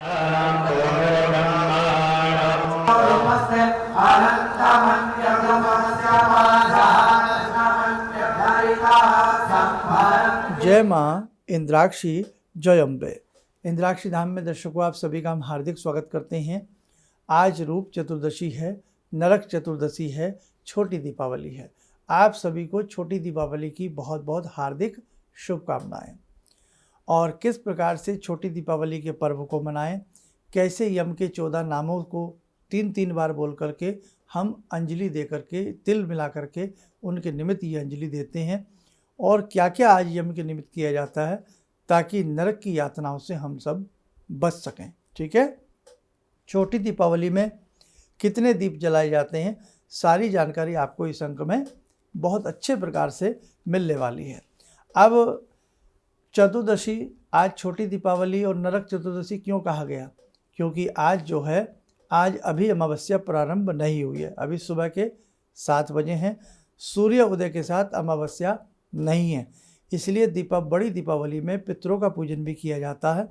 जय माँ इंद्राक्षी जय अम्बे। इंद्राक्षी धाम में दर्शकों आप सभी का हम हार्दिक स्वागत करते हैं। आज रूप चतुर्दशी है, नरक चतुर्दशी है, छोटी दीपावली है। आप सभी को छोटी दीपावली की बहुत बहुत हार्दिक शुभकामनाएं। और किस प्रकार से छोटी दीपावली के पर्व को मनाएं, कैसे यम के 14 नामों को 3 बार बोल करके हम अंजलि दे करके तिल मिला करके उनके निमित्त ये अंजलि देते हैं, और क्या क्या आज यम के निमित्त किया जाता है ताकि नरक की यातनाओं से हम सब बच सकें। ठीक है, छोटी दीपावली में कितने दीप जलाए जाते हैं, सारी जानकारी आपको इस अंक में बहुत अच्छे प्रकार से मिलने वाली है। अब चतुर्दशी, आज छोटी दीपावली और नरक चतुर्दशी क्यों कहा गया? क्योंकि आज जो है, आज अभी अमावस्या प्रारंभ नहीं हुई है, अभी सुबह के 7 बजे हैं, सूर्य उदय के साथ अमावस्या नहीं है। इसलिए बड़ी दीपावली में पितरों का पूजन भी किया जाता है।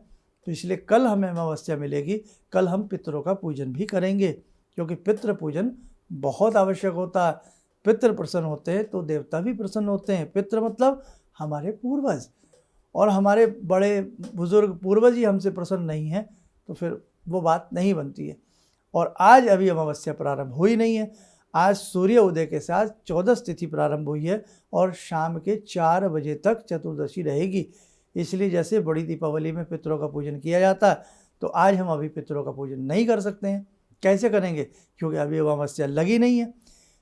तो इसलिए कल हमें अमावस्या मिलेगी, कल हम पितरों का पूजन भी करेंगे, क्योंकि पितृ पूजन बहुत आवश्यक होता है। पितृ प्रसन्न होते हैं तो देवता भी प्रसन्न होते हैं। पितृ मतलब हमारे पूर्वज, और हमारे बड़े बुजुर्ग पूर्वज ही हमसे प्रसन्न नहीं हैं तो फिर वो बात नहीं बनती है। और आज अभी अमावस्या प्रारंभ हुई नहीं है, आज सूर्य उदय के साथ 14 तिथि प्रारंभ हुई है और शाम के 4 बजे तक चतुर्दशी रहेगी। इसलिए जैसे बड़ी दीपावली में पितरों का पूजन किया जाता है, तो आज हम अभी पितरों का पूजन नहीं कर सकते हैं। कैसे करेंगे? क्योंकि अभी अमावस्या लगी नहीं है।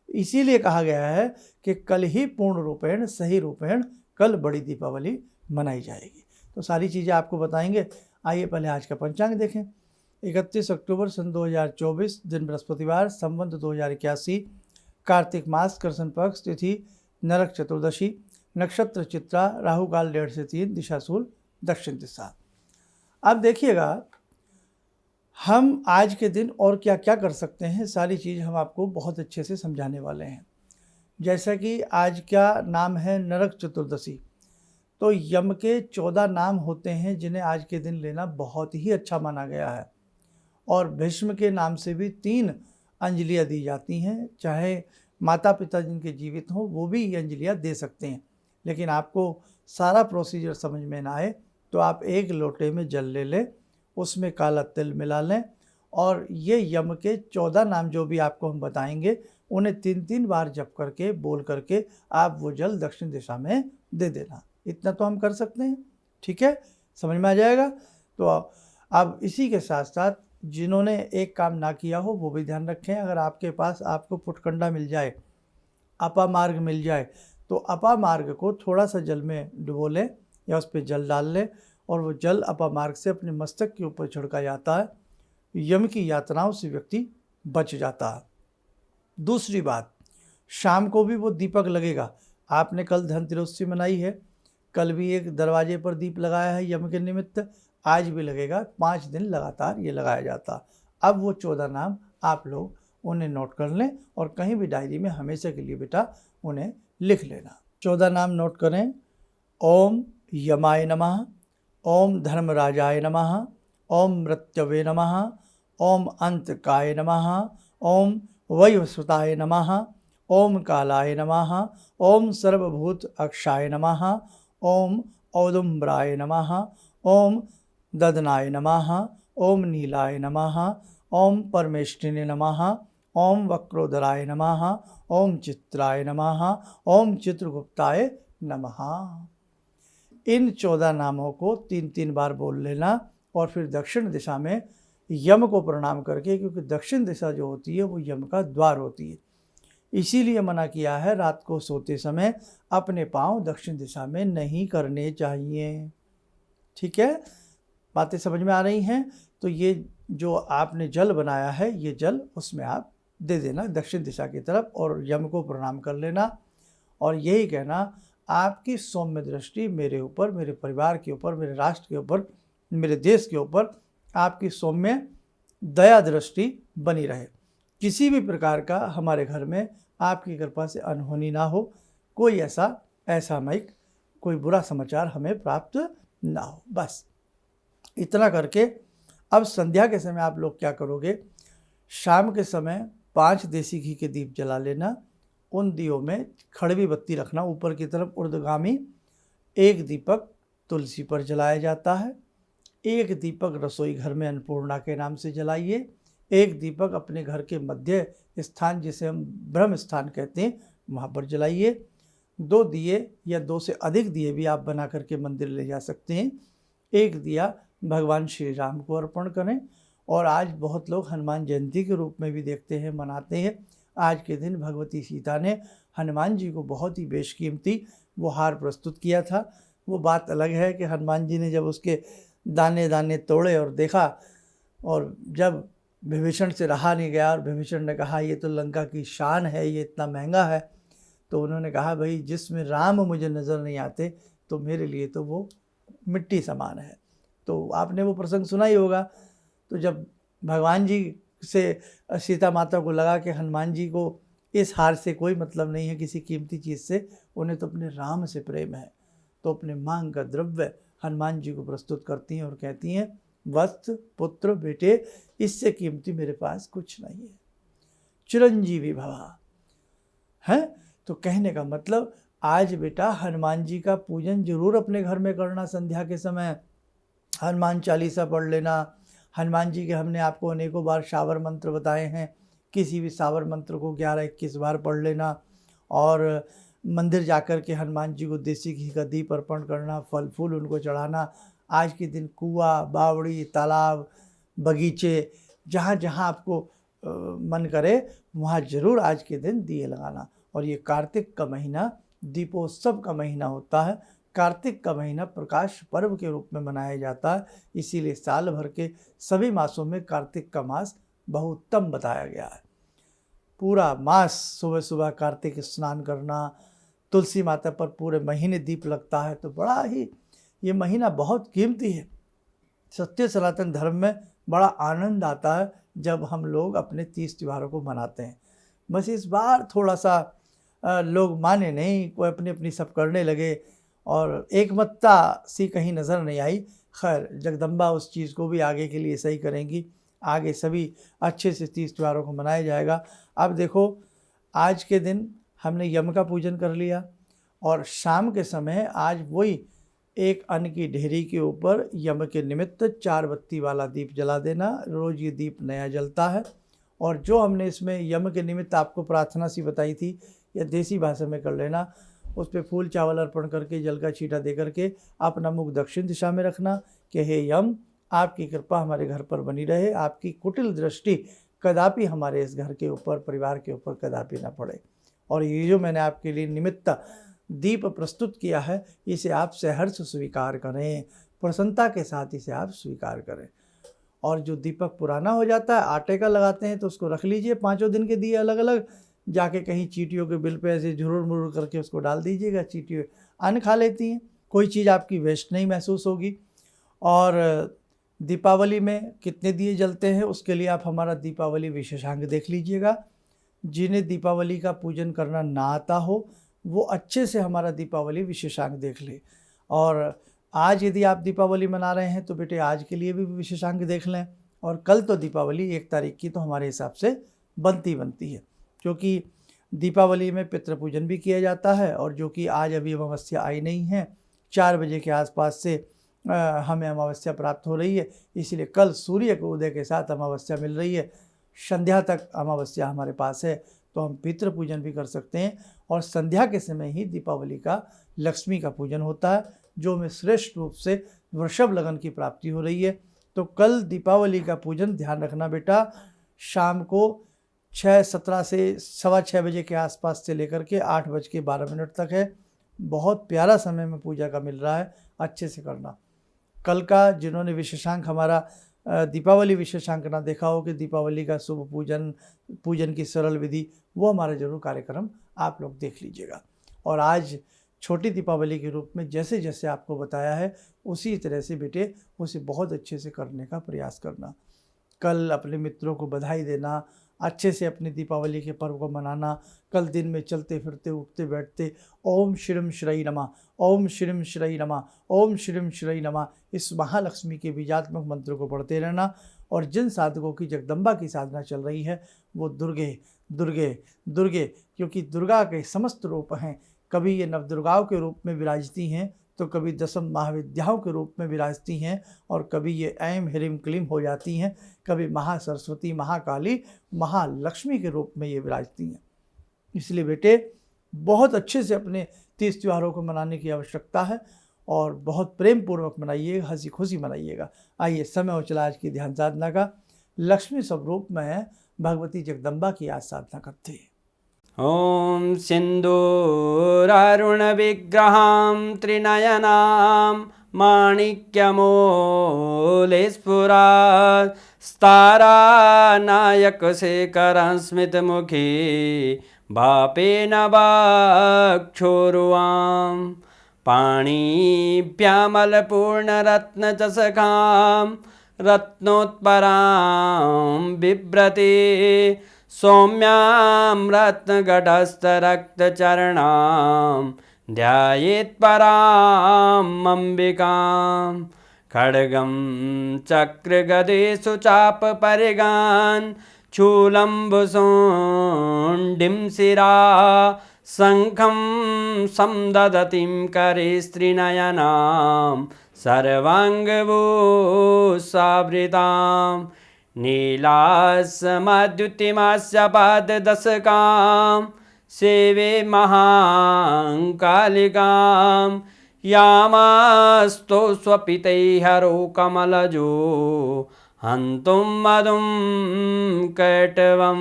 इसीलिए कहा गया है कि कल ही पूर्ण रूपेण सही रूपेण कल बड़ी दीपावली मनाई जाएगी। तो सारी चीज़ें आपको बताएंगे। आइए पहले आज का पंचांग देखें। 31 अक्टूबर सन 2024, दिन बृहस्पतिवार, संवत 2081, कार्तिक मास, कृष्ण पक्ष, तिथि नरक चतुर्दशी, नक्षत्र चित्रा, राहु काल 1:30 से 3, दिशा शूल दक्षिण दिशा। अब देखिएगा हम आज के दिन और क्या क्या कर सकते हैं, सारी चीज़ हम आपको बहुत अच्छे से समझाने वाले हैं। जैसा कि आज का नाम है नरक चतुर्दशी, तो यम के 14 नाम होते हैं जिन्हें आज के दिन लेना बहुत ही अच्छा माना गया है। और भीष्म के नाम से भी 3 अंजलियाँ दी जाती हैं। चाहे माता पिता जिनके जीवित हों वो भी ये अंजलियाँ दे सकते हैं, लेकिन आपको सारा प्रोसीजर समझ में ना आए तो आप एक लोटे में जल ले लें, उसमें काला तिल मिला लें, और ये यम के 14 नाम जो भी आपको हम बताएंगे उन्हें 3 बार जप करके बोल करके आप वो जल दक्षिण दिशा में दे देना। इतना तो हम कर सकते हैं। ठीक है, समझ में आ जाएगा। तो अब इसी के साथ साथ जिन्होंने एक काम ना किया हो वो भी ध्यान रखें। अगर आपके पास आपको फुटकंडा मिल जाए, अपामार्ग मिल जाए, तो अपामार्ग को थोड़ा सा जल में डुबो लें या उस पर जल डाल लें, और वो जल अपामार्ग से अपने मस्तक के ऊपर छिड़का जाता है। यम की यातनाओं से व्यक्ति बच जाता है। दूसरी बात, शाम को भी वो दीपक लगेगा। आपने कल धनतेरस मनाई है, कल भी एक दरवाजे पर दीप लगाया है यम के निमित्त, आज भी लगेगा। 5 दिन लगातार ये लगाया जाता। अब वो 14 नाम आप लोग उन्हें नोट कर लें और कहीं भी डायरी में हमेशा के लिए बेटा उन्हें लिख लेना। 14 नाम नोट करें। ओम यमाय नमः, ओम धर्मराजाय नमः, ओम मृत्यवे नमः, ओम अंतकाय नमः, ओम वैवस्वताय नमः, ओम कालाय नमः, ओम सर्वभूत अक्षाय नमः, ओम औदुम्बराय नमः, ओम ददनाय नमः, ओम नीलाय नमः, ओम परमेष्टिने नमः, ओम वक्रोदराय नमः, ओम चित्राय नमः, ओम चित्रगुप्ताय नमः। इन 14 नामों को 3 बार बोल लेना, और फिर दक्षिण दिशा में यम को प्रणाम करके, क्योंकि दक्षिण दिशा जो होती है वो यम का द्वार होती है। इसीलिए मना किया है रात को सोते समय अपने पाँव दक्षिण दिशा में नहीं करने चाहिए। ठीक है, बातें समझ में आ रही हैं? तो ये जो आपने जल बनाया है, ये जल उसमें आप दे देना दक्षिण दिशा की तरफ, और यम को प्रणाम कर लेना, और यही कहना आपकी सौम्य दृष्टि मेरे ऊपर, मेरे परिवार के ऊपर, मेरे राष्ट्र के ऊपर, मेरे देश के ऊपर आपकी सौम्य दया दृष्टि बनी रहे। किसी भी प्रकार का हमारे घर में आपकी कृपा से अनहोनी ना हो, कोई ऐसा असामयिक कोई बुरा समाचार हमें प्राप्त ना हो। बस इतना करके अब संध्या के समय आप लोग क्या करोगे, शाम के समय 5 देसी घी के दीप जला लेना। उन दियों में खड़वी बत्ती रखना ऊपर की तरफ ऊर्ध्वगामी। एक दीपक तुलसी पर जलाया जाता है, एक दीपक रसोई घर में अन्नपूर्णा के नाम से जलाइए, एक दीपक अपने घर के मध्य स्थान जिसे हम ब्रह्म स्थान कहते हैं वहाँ पर जलाइए। 2 दिए या 2 से अधिक दिए भी आप बना करके मंदिर ले जा सकते हैं। एक दिया भगवान श्री राम को अर्पण करें। और आज बहुत लोग हनुमान जयंती के रूप में भी देखते हैं, मनाते हैं। आज के दिन भगवती सीता ने हनुमान जी को बहुत ही बेशकीमती वो हार प्रस्तुत किया था। वो बात अलग है कि हनुमान जी ने जब उसके दाने दाने तोड़े और देखा, और जब विभीषण से रहा नहीं गया और विभीषण ने कहा ये तो लंका की शान है, ये इतना महंगा है, तो उन्होंने कहा भाई जिसमें राम मुझे नज़र नहीं आते तो मेरे लिए तो वो मिट्टी समान है। तो आपने वो प्रसंग सुना ही होगा। तो जब भगवान जी से सीता माता को लगा कि हनुमान जी को इस हार से कोई मतलब नहीं है, किसी कीमती चीज़ से, उन्हें तो अपने राम से प्रेम है, तो अपने मांग का द्रव्य हनुमान जी को प्रस्तुत करती हैं और कहती हैं वस्त्र पुत्र बेटे इससे कीमती मेरे पास कुछ नहीं है, चिरंजीवी भवा है। तो कहने का मतलब आज बेटा हनुमान जी का पूजन जरूर अपने घर में करना। संध्या के समय हनुमान चालीसा पढ़ लेना। हनुमान जी के हमने आपको अनेकों बार शावर मंत्र बताए हैं, किसी भी शावर मंत्र को 11-21 बार पढ़ लेना। और मंदिर जाकर के हनुमान जी को देसी घी का दीप अर्पण करना, फल फूल उनको चढ़ाना। आज के दिन कुआं, बावड़ी, तालाब, बगीचे, जहाँ जहाँ आपको मन करे वहाँ ज़रूर आज के दिन दिए लगाना। और ये कार्तिक का महीना दीपोत्सव का महीना होता है। कार्तिक का महीना प्रकाश पर्व के रूप में मनाया जाता है, इसीलिए साल भर के सभी मासों में कार्तिक का मास बहुउत्तम बताया गया है। पूरा मास सुबह सुबह कार्तिक स्नान करना, तुलसी माता पर पूरे महीने दीप लगता है, तो बड़ा ही ये महीना बहुत कीमती है। सत्य सनातन धर्म में बड़ा आनंद आता है जब हम लोग अपने 30 त्योहारों को मनाते हैं। बस इस बार थोड़ा सा लोग माने नहीं, कोई अपनी अपनी सब करने लगे और एकमतता सी कहीं नज़र नहीं आई। खैर जगदम्बा उस चीज़ को भी आगे के लिए सही करेंगी, आगे सभी अच्छे से 30 त्योहारों को मनाया जाएगा। अब देखो आज के दिन हमने यम का पूजन कर लिया और शाम के समय आज वही एक अन्न की ढेरी के ऊपर यम के निमित्त 4 बत्ती वाला दीप जला देना। रोज़ ये दीप नया जलता है। और जो हमने इसमें यम के निमित्त आपको प्रार्थना सी बताई थी या देसी भाषा में कर लेना, उस पर फूल चावल अर्पण करके जल का छींटा दे करके अपना मुख दक्षिण दिशा में रखना कि हे यम आपकी कृपा हमारे घर पर बनी रहे, आपकी कुटिल दृष्टि कदापि हमारे इस घर के ऊपर, परिवार के ऊपर कदापि ना पड़े। और ये जो मैंने आपके लिए निमित्त दीप प्रस्तुत किया है इसे आप सहर्ष स्वीकार करें, प्रसन्नता के साथ इसे आप स्वीकार करें। और जो दीपक पुराना हो जाता है, आटे का लगाते हैं, तो उसको रख लीजिए 5 दिन के दिए अलग अलग, जाके कहीं चींटियों के बिल पे ऐसे झुरुर मुरुर करके उसको डाल दीजिएगा। चींटियाँ अन्न खा लेती हैं, कोई चीज़ आपकी वेस्ट नहीं महसूस होगी। और दीपावली में कितने दिए जलते हैं उसके लिए आप हमारा दीपावली विशेषांक देख लीजिएगा। जिन्हें दीपावली का पूजन करना ना आता हो वो अच्छे से हमारा दीपावली विशेषांक देख ले। और आज यदि आप दीपावली मना रहे हैं तो बेटे आज के लिए भी विशेषांक देख लें। और कल तो दीपावली 1 तारीख की तो हमारे हिसाब से बनती है, क्योंकि दीपावली में पितृपूजन भी किया जाता है। और जो कि आज अभी अमावस्या आई नहीं है, 4 बजे के आसपास से हमें अमावस्या प्राप्त हो रही है, इसलिए कल सूर्य के उदय के साथ अमावस्या मिल रही है। संध्या तक अमावस्या हमारे पास है, तो हम पितृपूजन भी कर सकते हैं। और संध्या के समय ही दीपावली का लक्ष्मी का पूजन होता है, जो में श्रेष्ठ रूप से वृषभ लगन की प्राप्ति हो रही है। तो कल दीपावली का पूजन ध्यान रखना बेटा, शाम को 6:17 से 6:15 बजे के आसपास से लेकर के 8:12 तक है। बहुत प्यारा समय में पूजा का मिल रहा है, अच्छे से करना। कल का जिन्होंने विशेषांक हमारा दीपावली विशेषांक ना देखा हो कि दीपावली का शुभ पूजन की सरल विधि, वो हमारा जरूर कार्यक्रम आप लोग देख लीजिएगा। और आज छोटी दीपावली के रूप में जैसे जैसे आपको बताया है उसी तरह से बेटे उसे बहुत अच्छे से करने का प्रयास करना। कल अपने मित्रों को बधाई देना, अच्छे से अपनी दीपावली के पर्व को मनाना। कल दिन में चलते फिरते उठते बैठते ओम श्रीम श्री नमः, ओम श्रीम श्री नमः, ओम श्रीम श्री नमः इस महालक्ष्मी के बीजात्मक मंत्र को पढ़ते रहना। और जिन साधकों की जगदम्बा की साधना चल रही है वो दुर्गे दुर्गे दुर्गे, क्योंकि दुर्गा के समस्त रूप हैं। कभी ये नवदुर्गाओं के रूप में विराजती हैं, तो कभी दशम महाविद्याओं के रूप में विराजती हैं, और कभी ये ऐम ह्रीम क्लीम हो जाती हैं, कभी महासरस्वती, महाकाली, महालक्ष्मी के रूप में ये विराजती हैं। इसलिए बेटे बहुत अच्छे से अपने तीज त्योहारों को मनाने की आवश्यकता है और बहुत प्रेम पूर्वक मनाइएगा, हंसी खुशी मनाइएगा। आइए समय हो चला आज की ध्यान साधना का। लक्ष्मी स्वरूप में भगवती जगदम्बा की आज साधना करते हैं। ॐ सिन्दूरारुणविग्रहां त्रिनयनां माणिक्यमूलस्फुरात् स्तारानायकशेखरं स्मितमुखी भापेन वक्षोरुवां पाणिभ्यामलपूर्णरत्नचषकां रत्नोत्परां बिभ्रति सौम्यां रत्नगटस्थरक्तचरणां ध्यायेत्पराम् अम्बिकां खड्गं चक्रगदेषु चापपरिगान् शूलम्बुशोण्डिं शिरा शङ्खं समदधतीं करे स्त्रीनयनां सर्वाङ्गभूषावृतां नीलासमद्युतिमास्य पाददशकां सेवे महाकालिकां यामास्तो स्वपितैहरो कमलजो हन्तुं मधुं कैटवं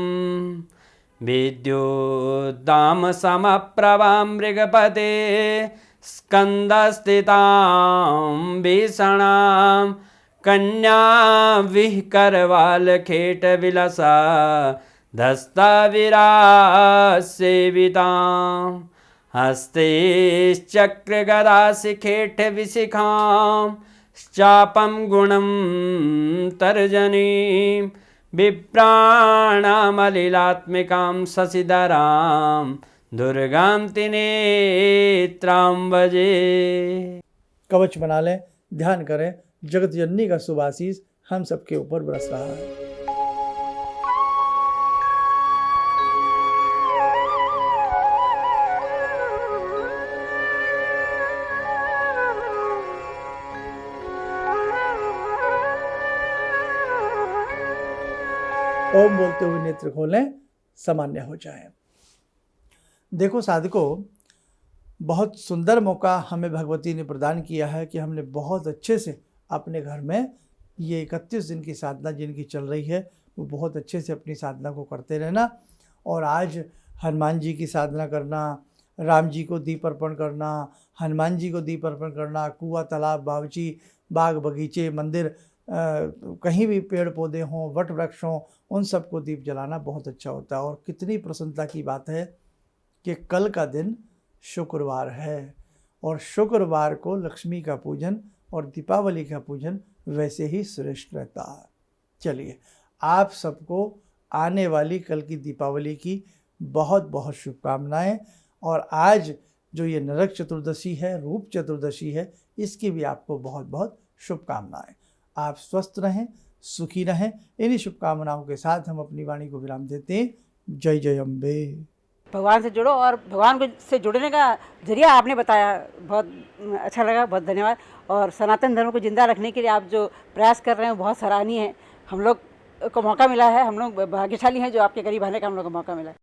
विद्युद्दामसमप्रभां मृगपते स्कन्दस्थितां भीषणां कन्या विहकरवालखेटविलसा धस्ताविरासेवितां हस्तेश्चक्रगदाशिखेटविशिखां चापं गुणं तर्जनीं विप्राणामलिलात्मिकां शशिधरां दुर्गां त्रिनेत्रां भजे। कवच बना लें, ध्यान करें, जगत जननी का शुभ आशीष हम सबके ऊपर बरस रहा है। ओम बोलते हुए नेत्र खोलें, सामान्य हो जाएं। देखो साधकों, बहुत सुंदर मौका हमें भगवती ने प्रदान किया है कि हमने बहुत अच्छे से अपने घर में ये 31 दिन की साधना जिनकी चल रही है वो बहुत अच्छे से अपनी साधना को करते रहना। और आज हनुमान जी की साधना करना, राम जी को दीप अर्पण करना, हनुमान जी को दीप अर्पण करना, कुआं, तालाब, बावची, बाग, बगीचे, मंदिर, कहीं भी पेड़ पौधे हों, वट वृक्ष हों, उन सबको दीप जलाना बहुत अच्छा होता है। और कितनी प्रसन्नता की बात है कि कल का दिन शुक्रवार है और शुक्रवार को लक्ष्मी का पूजन और दीपावली का पूजन वैसे ही श्रेष्ठ रहता है। चलिए, आप सबको आने वाली कल की दीपावली की बहुत बहुत शुभकामनाएं। और आज जो ये नरक चतुर्दशी है, रूप चतुर्दशी है, इसकी भी आपको बहुत बहुत शुभकामनाएं। आप स्वस्थ रहें, सुखी रहें। इन्हीं शुभकामनाओं के साथ हम अपनी वाणी को विराम देते हैं। जय जय अम्बे। भगवान से जुड़ो और भगवान से जुड़ने का जरिया आपने बताया, बहुत अच्छा लगा, बहुत धन्यवाद। और सनातन धर्म को जिंदा रखने के लिए आप जो प्रयास कर रहे हैं बहुत सराहनीय है। हम लोग को मौका मिला है, हम लोग भाग्यशाली हैं जो आपके करीब आने का हम लोग को मौका मिला है।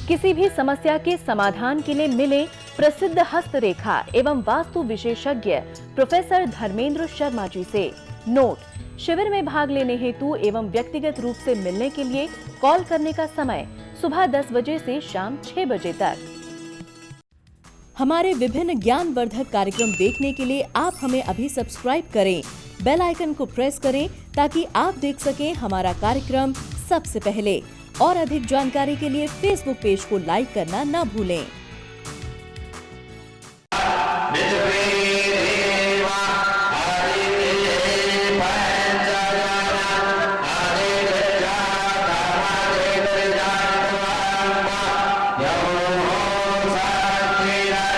किसी भी समस्या के समाधान के लिए मिले प्रसिद्ध हस्तरेखा एवं वास्तु विशेषज्ञ प्रोफेसर धर्मेंद्र शर्मा जी से। नोट: शिविर में भाग लेने हेतु एवं व्यक्तिगत रूप से मिलने के लिए कॉल करने का समय सुबह 10 बजे से शाम 6 बजे तक। हमारे विभिन्न ज्ञानवर्धक कार्यक्रम देखने के लिए आप हमें अभी सब्सक्राइब करें, बेल आइकन को प्रेस करें ताकि आप देख सकें हमारा कार्यक्रम सबसे पहले। और अधिक जानकारी के लिए फेसबुक पेज को लाइक करना न भूलें।